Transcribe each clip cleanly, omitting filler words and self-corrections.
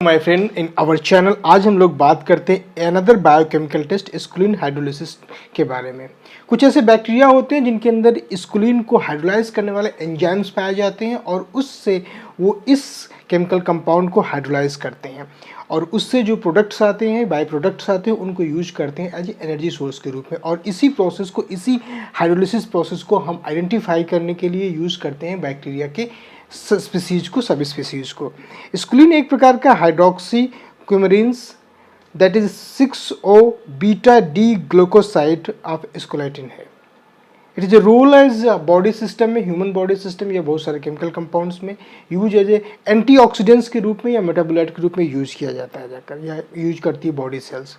My friend in our channel. आज हम लोग बात करते हैं another biochemical test esculin hydrolysis के बारे में। कुछ ऐसे बैक्टीरिया होते हैं जिनके अंदर स्कुलिन को हाइड्रोलाइज करने वाले एंजाइम्स पाए जाते हैं और उससे वो इस केमिकल कंपाउंड को हाइड्रोलाइज करते हैं और उससे जो प्रोडक्ट्स आते हैं, बाई प्रोडक्ट्स आते हैं, उनको यूज करते हैं एज एनर्जी सोर्स के रूप में। और इसी प्रोसेस को, इसी हाइड्रोलिसिस प्रोसेस को हम आइडेंटिफाई करने के लिए यूज करते हैं बैक्टीरिया के स्पीसीज को, सब स्पीसीज को। स्कुलिन एक प्रकार का hydroxy coumarins that is 6O beta D glucoside of esculetin है। It is a role as body system में, ह्यूमन बॉडी सिस्टम या बहुत सारे केमिकल कंपाउंड्स में यूज एज ए एंटीऑक्सीडेंट्स के रूप में या मेटाबोलाइट के रूप में यूज किया जाता है जाकर, या यूज करती है body cells.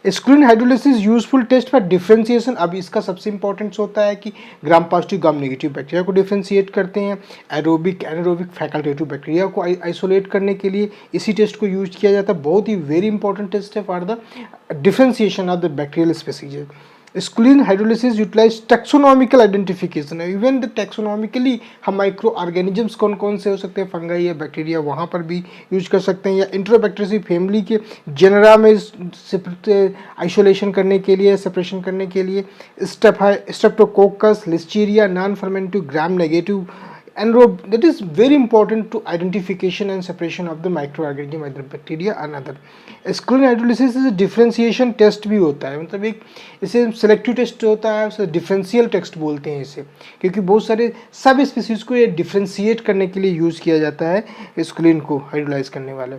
Esculin hydrolysis useful test for differentiation. अब इसका सबसे इंपॉर्टेंट होता है कि gram positive gram negative bacteria को डिफ्रेंशिएट करते हैं, एरोबिक एनारोबिक फैकल्टेटिव बैक्टीरिया को आइसोलेट करने के लिए इसी टेस्ट को यूज किया जाता है। बहुत ही वेरी इंपॉर्टेंट टेस्ट है for the differentiation of the bacterial species. Esculin hydrolysis utilize taxonomical identification है। इवन द टैक्सोनॉमिकली हम माइक्रो ऑर्गेनिजम्स कौन कौन से हो सकते हैं, फंगाई या बैक्टीरिया, वहाँ पर भी यूज कर सकते हैं, या इंट्रोबैक्टीरियसी फैमिली के जेनरा में आइसोलेशन करने के लिए, सेपरेशन करने के लिए Streptococcus, Listeria, non fermentative gram negative anaerobe, that is very important to identification and separation of the microorganism, either bacteria or other. Esculin hydrolysis is differentiation test भी होता है, मतलब एक इसे सिलेक्टिव टेस्ट होता है, उसे डिफरेंशियल टेस्ट बोलते हैं इसे, क्योंकि बहुत सारे सब स्पीसीज को ये डिफरेंशिएट करने के लिए यूज किया जाता है स्कुलिन को हाइड्रोलाइज करने वाले।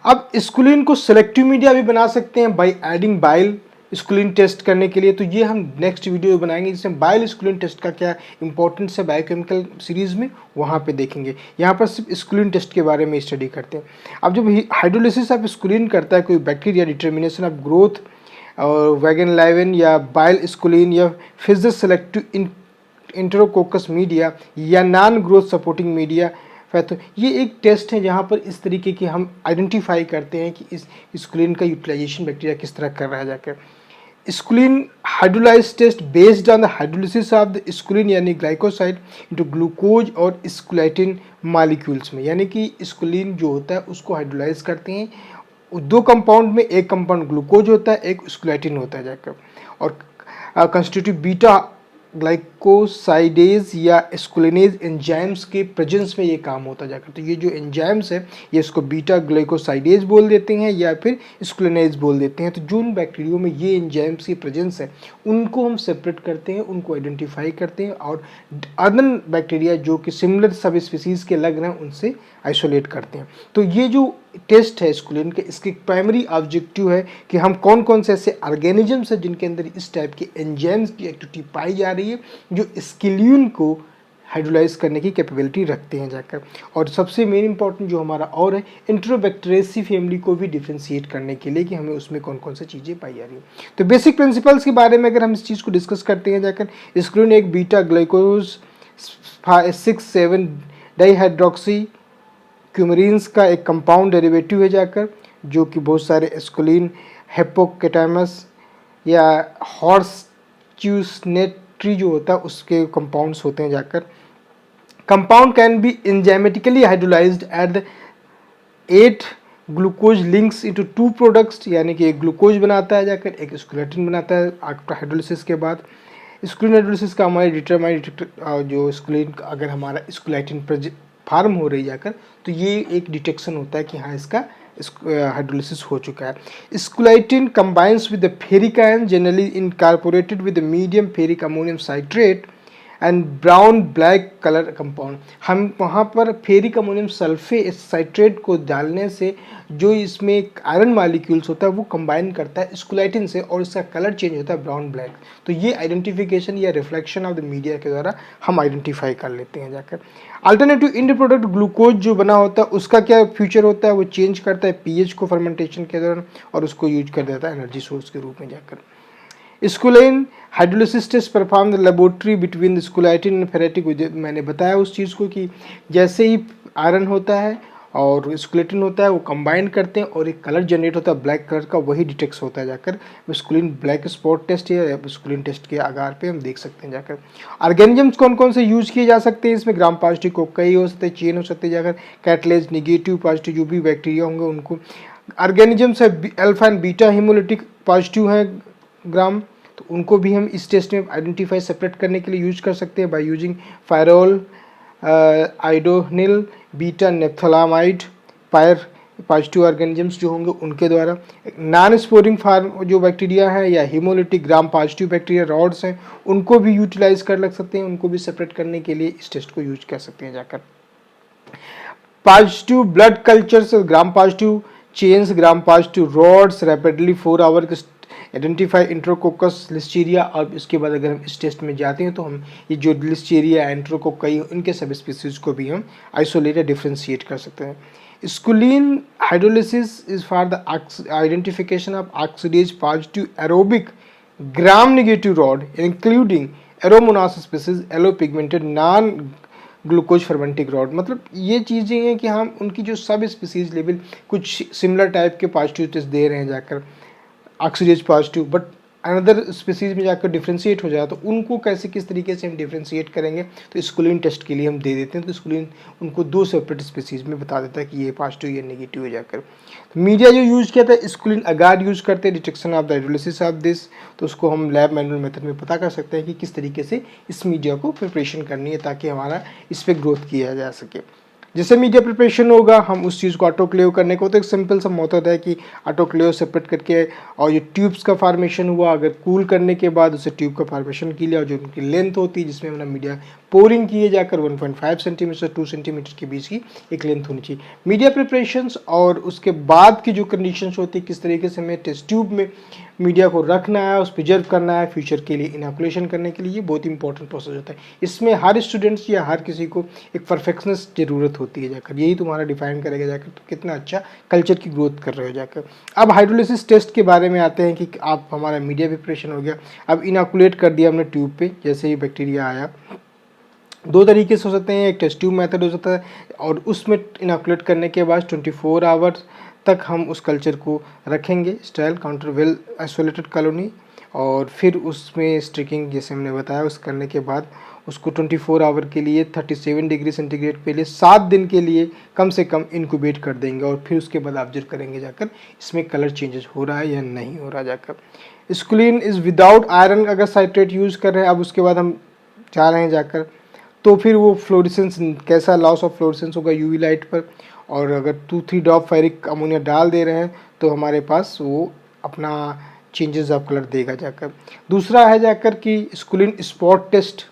अब स्कुलिन को सिलेक्टिव मीडिया भी बना सकते हैं बाय एडिंग बाइल स्कुलिन टेस्ट करने के लिए, तो ये हम नेक्स्ट वीडियो बनाएंगे जिसमें बाइल स्कुलिन टेस्ट का क्या इंपॉर्टेंस है बायोकेमिकल सीरीज में, वहाँ पे देखेंगे। यहाँ पर सिर्फ स्कुलिन टेस्ट के बारे में स्टडी करते हैं। अब जब हाइड्रोलिसिस ऑफ स्कुलिन करता है कोई बैक्टीरिया, डिटर्मिनेशन ऑफ ग्रोथ और वैगन लाइवन या बाइल स्कुलिन या फिजर सेलेक्टिव इंटरोकोकस मीडिया या नॉन ग्रोथ सपोर्टिंग मीडिया, तो ये एक टेस्ट है जहाँ पर इस तरीके की हम आइडेंटिफाई करते हैं कि इस स्कुलिन का यूटिलाइजेशन बैक्टीरिया किस तरह कर रहा है जाकर। Esculin hydrolyse test based on the hydrolysis of the esculin यानी ग्लाइकोसाइड इनटू ग्लूकोज और स्कुलेटिन मॉलिक्यूल्स में, यानी कि स्कुलिन जो होता है उसको हाइड्रोलाइज करते हैं दो कंपाउंड में, एक कंपाउंड ग्लूकोज होता है, एक स्कुलेटिन होता है जाकर, और कंस्टिट्यूटिव बीटा ग्लाइकोसाइडेज या स्कुलिनेज एंजाइम्स के प्रेजेंस में ये काम होता जाकर। तो ये जो एंजाइम्स है ये इसको बीटा ग्लाइकोसाइडेज बोल देते हैं या फिर स्कुलिनेज बोल देते हैं। तो जो उन बैक्टीरियो में ये एंजाइम्स की प्रेजेंस है उनको हम सेपरेट करते हैं, उनको आइडेंटिफाई करते हैं और अदर बैक्टीरिया जो कि सिमिलर सब स्पीसीज के लग रहे हैं उनसे आइसोलेट करते हैं। तो ये जो टेस्ट है स्कुलिन के, इसकी प्राइमरी ऑब्जेक्टिव है कि हम कौन कौन से ऐसे ऑर्गेनिजम्स हैं जिनके अंदर इस टाइप के एंजाइम्स की एक्टिविटी पाई जा रही है जो स्कुलिन को हाइड्रोलाइज करने की कैपेबिलिटी रखते हैं जाकर। और सबसे मेन इंपॉर्टेंट जो हमारा और है, इंट्रोबैक्टीरियसी फैमिली को भी डिफ्रेंशिएट करने के लिए कि हमें उसमें कौन कौन सी चीज़ें पाई जा रही है। तो बेसिक प्रिंसिपल्स के बारे में अगर हम इस चीज़ को डिस्कस करते हैं जाकर, स्कुलिन एक बीटा ग्लाइकोज 6,7 डाइहाइड्रोक्सी क्यूमेरिन्स का एक कंपाउंड डेरिवेटिव है जाकर, जो कि बहुत सारे स्कुलिन, हिप्पोकैटामस या हॉर्स च्यूसनेट्री जो होता है उसके कंपाउंड्स होते हैं जाकर। Compound can be enzymatically hydrolysed at the 8 glucose links into 2 products, यानी कि एक ग्लूकोज बनाता है जाकर, एक स्कुलेटिन बनाता है आफ्टर हाइड्रोलिसिस के बाद। स्कुलिन हाइड्रोलिसिस का हमारे डिटरमाइन जो स्कुलिन अगर हमारा स्कुलेटिन फार्म हो रही जाकर, तो ये एक डिटेक्शन होता है कि हाँ इसका हाइड्रोलिसिस हो चुका है। Esculetin combines with the ferric ion generally incorporated with the medium ferric ammonium citrate and brown black colour compound. हम वहाँ पर फेरिक अमोनियम सल्फेट साइट्रेट को डालने से जो इसमें आयरन मॉलिक्यूल्स होता है वो कंबाइन करता है स्कुलेटिन से और इसका कलर चेंज होता है ब्राउन ब्लैक। तो ये आइडेंटिफिकेशन या रिफ्लेक्शन ऑफ द मीडिया के द्वारा हम आइडेंटिफाई कर लेते हैं जाकर। अल्टरनेटिव इंड प्रोडक्ट ग्लूकोज जो बना होता है उसका क्या फ्यूचर होता है, वो चेंज करता है पीएच को फर्मेंटेशन के दौरान और उसको यूज कर देता है एनर्जी सोर्स के रूप में जाकर। Esculin hydrolysis test perform the laboratory between esculetin and ferric. मैंने बताया उस चीज़ को कि जैसे ही आयरन होता है और स्क्लेटिन होता है वो कंबाइन करते हैं और एक कलर जनरेट होता है ब्लैक कलर का, वही डिटेक्ट होता है जाकर स्क्लीन ब्लैक स्पॉट टेस्ट या स्क्लीन टेस्ट के आधार पे हम देख सकते हैं जाकर। ऑर्गेनिजम्स कौन कौन से यूज किए जा सकते हैं इसमें, ग्राम पॉजिटिव कोकाई हो सकते हैं, चेन हो सकते हैं जाकर, कैटलेज निगेटिव पॉजिटिव जो भी बैक्टीरिया होंगे उनको। ऑर्गेनिजम्स है alpha and beta haemolytic positive है ग्राम, तो उनको भी हम इस टेस्ट में आइडेंटिफाई सेपरेट करने के लिए यूज कर सकते हैं by using pyrrolidonyl beta naphthylamide PYR positive organisms जो होंगे उनके द्वारा। नॉन स्पोरिंग फार्म जो बैक्टीरिया है या haemolytic gram positive bacteria rods हैं उनको भी यूटिलाइज कर लग सकते हैं, उनको भी सेपरेट करने के लिए इस टेस्ट को यूज कर सकते हैं जाकर। Positive blood cultures gram positive chains gram positive rods rapidly 4 hour identify Enterococcus Listeria, और इसके बाद अगर हम इस टेस्ट में जाते हैं तो हम ये जो लिस्टीरिया एंट्रोकोकई इनके सब स्पीसीज को भी हम आइसोलेट या डिफ्रेंशिएट कर सकते हैं। Esculin hydrolysis is for the identification of oxidase positive aerobic gram negative rod including Aeromonas species yellow pigmented non glucose fermentic rod. मतलब ये चीज़ें हैं कि हम उनकी जो सब स्पीसीज लेवल कुछ सिमिलर टाइप के पॉजिटिव टेस्ट दे रहे हैं जाकर oxidase positive, but another species में जाकर डिफ्रेंशिएट हो जाए तो उनको कैसे किस तरीके से हम डिफ्रेंशिएट करेंगे, तो स्कुलिन टेस्ट के लिए हम दे देते हैं। तो स्कुलिन उनको 2 सेपरेट स्पीसीज में बता देता है कि ये पॉजिटिव या नेगेटिव है जाकर। तो मीडिया जो यूज किया था स्कुलिन अगार यूज करते हैं detection of the hydrolysis of this, तो उसको हम लैब मैनुअल मेथड में पता कर सकते हैं कि किस तरीके से इस मीडिया को प्रिपरेशन करनी है ताकि हमारा इस पर ग्रोथ किया जा सके। जैसे मीडिया प्रिपरेशन होगा हम उस चीज़ को ऑटोक्लेव करने को, तो एक सिंपल सा मेथड है कि ऑटोक्लेव सेपरेट करके और ये ट्यूब्स का फार्मेशन हुआ अगर कूल करने के बाद उसे ट्यूब का फार्मेशन की लिया और जो उनकी लेंथ होती है जिसमें हमने मीडिया पोरिंग किए जाकर 1.5 सेंटीमीटर से 2 सेंटीमीटर के बीच की एक लेंथ होनी चाहिए। मीडिया प्रिपरेशंस और उसके बाद की जो कंडीशंस होती है किस तरीके से हमें टेस्ट ट्यूब में मीडिया को रखना है, उस प्रिजर्व करना है फ्यूचर के लिए इनोकुलेशन करने के लिए, ये बहुत इंपॉर्टेंट प्रोसेस होता है। इसमें हर स्टूडेंट्स या हर किसी को एक परफेक्शनेस ज़रूरत होती है जाकर, यही तुम्हारा डिफाइन करेगा जाकर तो कितना अच्छा कल्चर की ग्रोथ कर रहे हो जाकर। अब हाइड्रोलिसिस टेस्ट के बारे में आते हैं कि आप हमारा मीडिया प्रिपरेशन हो गया, अब इनोकुलेट कर दिया हमने ट्यूब पे, जैसे ही बैक्टीरिया आया 2 तरीके से हो सकते हैं, एक टेस्ट ट्यूब मेथड हो सकता है और उसमें इनोकुलेट करने के बाद 24 आवर्स तक हम उस कल्चर को रखेंगे sterile counter well isolated colony, और फिर उसमें स्ट्रिकिंग जैसे हमने बताया उस करने के बाद उसको 24 आवर के लिए 37 डिग्री सेंटीग्रेड पे लिए 7 दिन के लिए कम से कम इंक्यूबेट कर देंगे और फिर उसके बाद ऑब्जर्व करेंगे जाकर इसमें कलर चेंजेस हो रहा है या नहीं हो रहा जाकर। स्कुलिन इज़ विदाउट आयरन अगर साइट्रेट यूज़ कर रहे हैं, अब उसके बाद हम जा रहे हैं जाकर तो फिर वो फ्लोरेसेंस कैसा लॉस ऑफ फ्लोरेसेंस होगा यूवी लाइट पर, और अगर 2-3 ड्रॉप फेरिक अमोनिया डाल दे रहे हैं तो हमारे पास वो अपना चेंजेस ऑफ कलर देगा जाकर। दूसरा है जाकर कि स्कुलिन स्पॉट टेस्ट,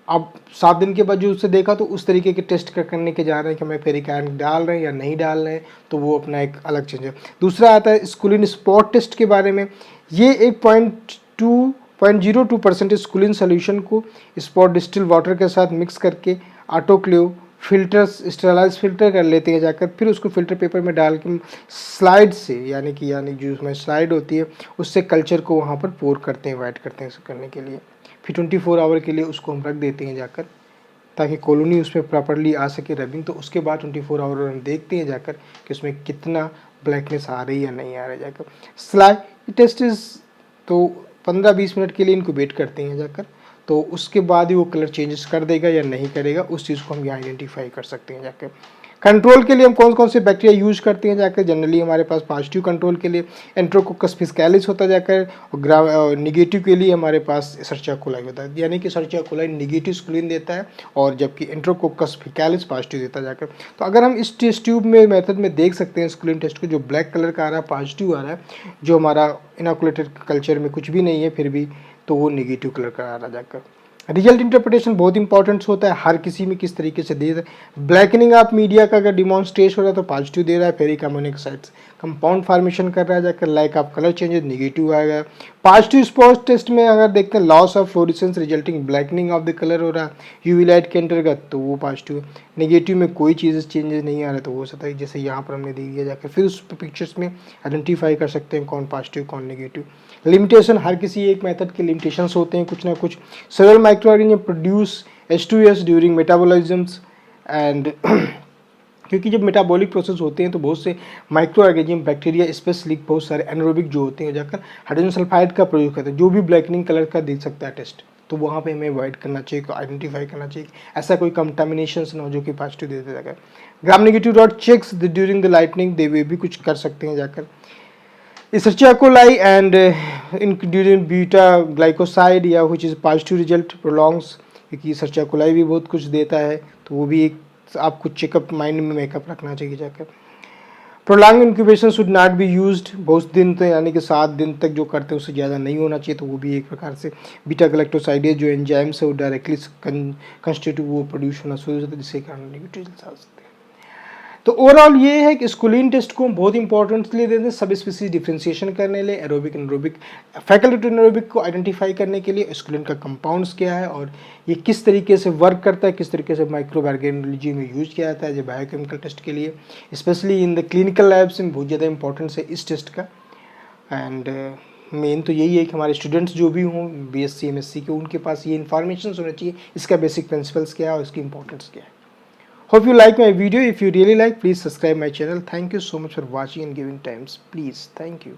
अब 7 दिन के बाद जो उससे देखा तो उस तरीके के टेस्ट करने के जा रहे हैं कि हमें फेरिक आयरन डाल रहे हैं या नहीं डाल रहे हैं, तो वो अपना एक अलग चेंज है। दूसरा आता है स्कुलिन स्पॉट टेस्ट के बारे में, ये एक 0.02% स्कुलिन सोल्यूशन को स्पॉट डिस्टिल वाटर के साथ मिक्स करके ऑटोक्लेव फिल्टर्स स्टेरलाइज फिल्टर कर लेते हैं जाकर, फिर उसको फिल्टर पेपर में डाल के स्लाइड से यानी जो उसमें स्लाइड होती है उससे कल्चर को वहाँ पर पोर करते हैं, वाइट करते हैं इसको करने के लिए, फिर 24 आवर के लिए उसको हम रख देते हैं जाकर ताकि कॉलोनी उसमें प्रॉपरली आ सके रबिंग। तो उसके बाद 24 आवर हम देखते हैं जाकर कि उसमें कितना ब्लैकनेस आ रही है या नहीं आ रहा है जाकर। स्लाइड टेस्ट इज तो 15-20 मिनट के लिए इनको वेट करते हैं जाकर, तो उसके बाद ही वो कलर चेंजेस कर देगा या नहीं करेगा उस चीज़ को हम यहाँ आइडेंटिफाई कर सकते हैं जाकर। कंट्रोल के लिए हम कौन कौन से बैक्टीरिया यूज करते हैं जाकर, जनरली हमारे पास पॉजिटिव कंट्रोल के लिए एंट्रोकोकस फिस्कैलिस होता है जाकर, और निगेटिव के लिए हमारे पास सर्चिया कोलाई होता है, यानी कि सर्चिया कोलाई निगेटिव स्कुलिन देता है और जबकि एंट्रोकोकस फिस्कैलिस पॉजिटिव देता है जाकर। तो अगर हम इस टेस्ट ट्यूब में मेथड में देख सकते हैं स्कुलिन टेस्ट को, जो ब्लैक कलर का आ रहा है पॉजिटिव आ रहा है, जो हमारा इनोकुलेटेड कल्चर में कुछ भी नहीं है फिर भी तो वो निगेटिव कलर का आ रहा जाकर। रिजल्ट इंटरप्रिटेशन बहुत इंपॉर्टेंट होता है, हर किसी में किस तरीके से दे रहा है। ब्लैकनिंग ऑफ मीडिया का अगर डिमॉन्स्ट्रेट हो रहा है तो पॉजिटिव दे रहा है, फेरिक अमोनिक साइड्स कंपाउंड फार्मेशन कर रहा है जाकर, like of colour changes negative आएगा। पॉजिटिव स्पॉट टेस्ट में अगर देखते हैं loss of fluorescence resulting blackening of the colour हो रहा है यूवी लाइट के अंतर्गत तो वो पॉजिटिव है। नेगेटिव में कोई चीज़ चेंजेस नहीं आ रहा तो वो सकता है जैसे यहाँ पर हमने दे दिया जाकर, फिर उस पिक्चर्स में आइडेंटिफाई कर सकते हैं कौन पॉजिटिव कौन नेगेटिव। लिमिटेशन, हर किसी एक मेथड के लिमिटेशंस होते हैं कुछ ना कुछ। Several micro organism produce H2S during metabolisms and क्योंकि जब मेटाबॉलिक प्रोसेस होते हैं तो बहुत से माइक्रो ऑर्गेनिज्म, बैक्टीरिया, स्पेशली बहुत सारे एनारोबिक जो होते हैं जाकर हाइड्रोजन सल्फाइड का प्रयोग करते हैं, जो भी ब्लैकनिंग कलर का देख सकता है टेस्ट, तो वहाँ पे हमें अवॉइड करना चाहिए, आइडेंटिफाई करना चाहिए ऐसा कोई कंटामिनेशन ना हो जो कि पॉजिटिव दे देता है। Gram negative dot checks during the lightning, दे वे भी कुछ कर सकते हैं जाकर। Escherichia coli and including beta glycoside या which is positive result prolongs, क्योंकि Escherichia coli भी बहुत कुछ देता है, तो वो भी एक आपको चेकअप माइंड में मेकअप रखना चाहिए जाकर। Prolong incubation should not be used, बहुत दिन तक यानी कि 7 दिन तक जो करते हैं उससे ज़्यादा नहीं होना चाहिए, तो वो भी एक प्रकार से बीटा गैलेक्टोसाइडेज जो एंजाइम्स है वो डायरेक्टली कंस्टिट्यूट वो प्रोड्यूस होना शुरू होता है, जिससे कारण नेगेटिव रिजल्ट आ सकते हैं। तो ओवरऑल ये है कि स्कुलिन टेस्ट को हम बहुत इंपॉर्टेंस लिए देते हैं सब स्पीसीज डिफ्रेंशिएशन करने के लिए, एरोबिक एनारोबिक, फैकल्टेटिव एनारोबिक को आइडेंटिफाई करने के लिए स्कुलिन का कंपाउंड्स क्या है और ये किस तरीके से वर्क करता है, किस तरीके से माइक्रोबायोलॉजी में यूज किया जाता है जो बायोकेमिकल टेस्ट के लिए, specially in the clinical labs में बहुत ज़्यादा इंपॉर्टेंस है इस टेस्ट का। एंड मेन तो यही है कि हमारे स्टूडेंट्स जो भी हों BSc MSc के, उनके पास ये इन्फॉर्मेशन होना चाहिए इसका बेसिक प्रिंसिपल्स क्या है और इसकी इंपॉर्टेंस क्या है। Hope you like my video. If you really like, please subscribe my channel. Thank you so much for watching and giving times. Please, thank you.